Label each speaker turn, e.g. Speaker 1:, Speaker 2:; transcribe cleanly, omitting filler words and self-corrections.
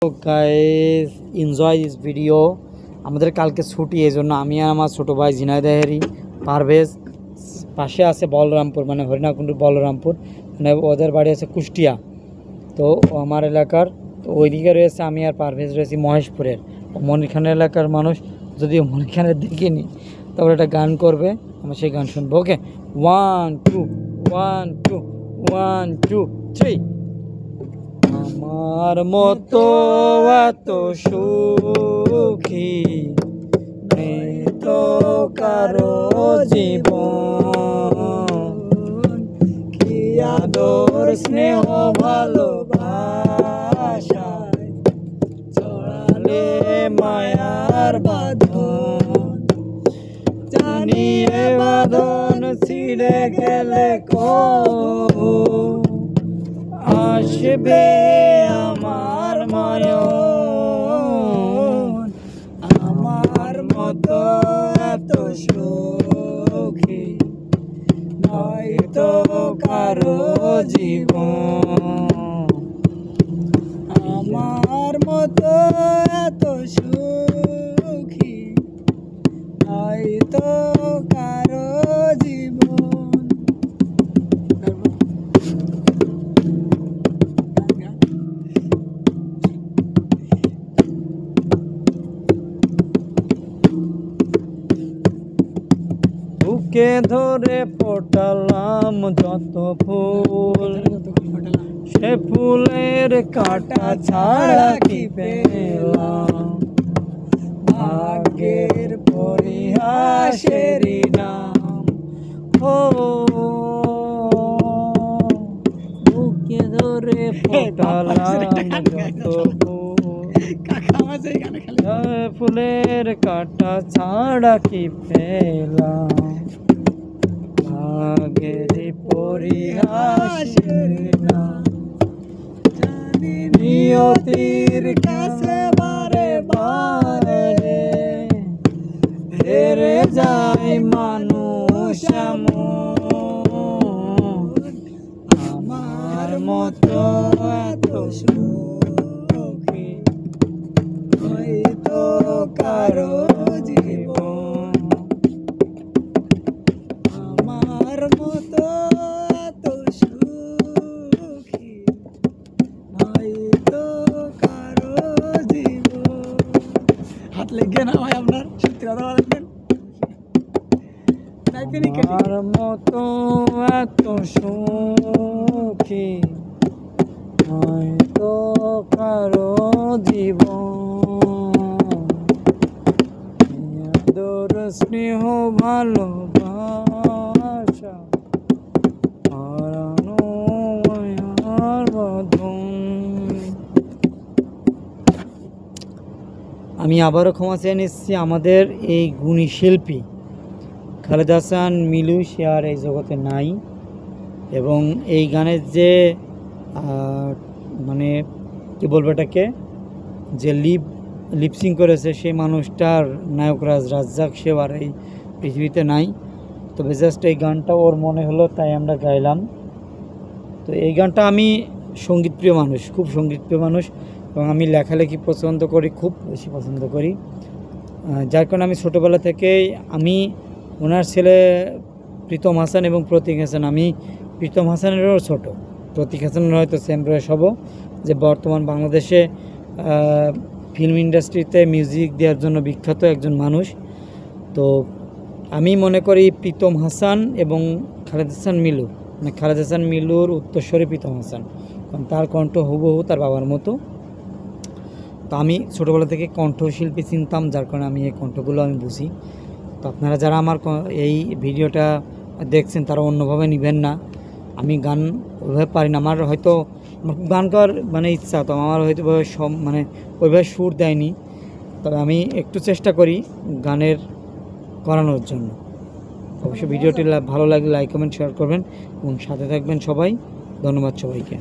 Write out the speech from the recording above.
Speaker 1: Guys enjoy this video. আমাদের কালকে ছুটি, এই জন্য আমি আর আমার ছোটো ভাই ঝিনাইদহেরই পারভেজ পাশে আছে বলরামপুর, মানে হরিণাকুণ্ডুর বলরামপুর, মানে ওদের বাড়ি আছে কুষ্টিয়া। তো আমার এলাকার তো ওইদিকে রয়েছে আমি আর পারভেজ রয়েছি মহেশপুরের। মনিখানের এলাকার মানুষ, যদিও মনিখানের দেখিনি, তারপরে একটা গান করবে, আমরা সেই গান শুনবো। ওকে, 1 2 1 2 1 2 3। আমার মতো এত সুখী নেই তো কারো জীবন, কি আদর স্নেহ ভালোবাসায় চড়ালে মায়ার বাঁধন, জানিয়ে বাঁধন ছিঁড়ে গেলে কবু আসবে আমার নয়ন। আমার মতো এত সুখী নয়তো কারো জীবন, আমার মতো এত সুখী নয়তো কারো জীবন। বুকে ধরে ফোটালাম যত ফুল, সে ফুলের কাঁটা ছাড়া কি পেলাম, ভাগ্যের পরিহাসেরই নাম। ও বুকে ধরে ফোটালাম যত ফুল, ফুলের কাঁটা ছাড়া কি পেলাম, ভাগ্যের পরিহাসের নাম। নিয়তির কাছে বারে বারে হেরে যায় মানুষ এমন, আমার মতো এত সুখী হয়তো কারো জীবন, আমার মতো এত সুখী হয়তো কারো জীবন। হাত লেগে না ভাই, আপনার সত্যি কথা বলবেন। আমার মতো এত সুখী হয়তো কারো জীবন, আদর স্নেহ ভালোবাসা হারানো মায়ার বাঁধন। আমি আবারও ক্ষমা চেয়ে নিচ্ছি আমাদের এই গুণী শিল্পী খালেদ হাসান মিলু, সে আর এই জগতে নাই। এবং এই গানের যে মানে কি বলবো এটাকে, যে লিপসিং করেছে সেই মানুষটার, নায়করাজ রাজ্জাক, সেও আর এই পৃথিবীতে নাই। তবে জাস্ট এই গানটা ওর মনে হলো তাই আমরা গাইলাম। তো এই গানটা, আমি সঙ্গীতপ্রিয় মানুষ, খুব সঙ্গীতপ্রিয় মানুষ, এবং আমি লেখালেখি পছন্দ করি, খুব বেশি পছন্দ করি। যার কারণে আমি ছোটোবেলা থেকেই, আমি ওনার ছেলে প্রীতম হাসান এবং প্রতীক হাসান, আমি প্রীতম হাসানেরও ছোটো, প্রতীক হাসানের হয়তো সেম বয়স হব, যে বর্তমান বাংলাদেশে ফিল্ম ইন্ডাস্ট্রিতে মিউজিক দেওয়ার জন্য বিখ্যাত একজন মানুষ। তো আমি মনে করি প্রীতম হাসান এবং খালেদ হাসান মিলু, মানে খালেদ হাসান মিলুর উত্তরস্বরী প্রীতম হাসান, কারণ তার কণ্ঠ হুবহু তার বাবার মতো। তো আমি ছোটোবেলা থেকে কণ্ঠশিল্পী চিনতাম, যার কারণে আমি এই কণ্ঠগুলো আমি বুঝি। তো আপনারা যারা আমার এই ভিডিওটা দেখছেন তারা অন্যভাবে নেবেন না, আমি গান ওইভাবে পারি না। আমার হয়তো গান করার মানে ইচ্ছা, তো আমার হয়তো সব মানে ওইভাবে সুর দেয়নি, তবে আমি একটু চেষ্টা করি গানের করানোর জন্য। অবশ্যই ভিডিওটি ভালো লাগলে লাইক কমেন্ট শেয়ার করবেন এবং সাথে থাকবেন সবাই। ধন্যবাদ সবাইকে।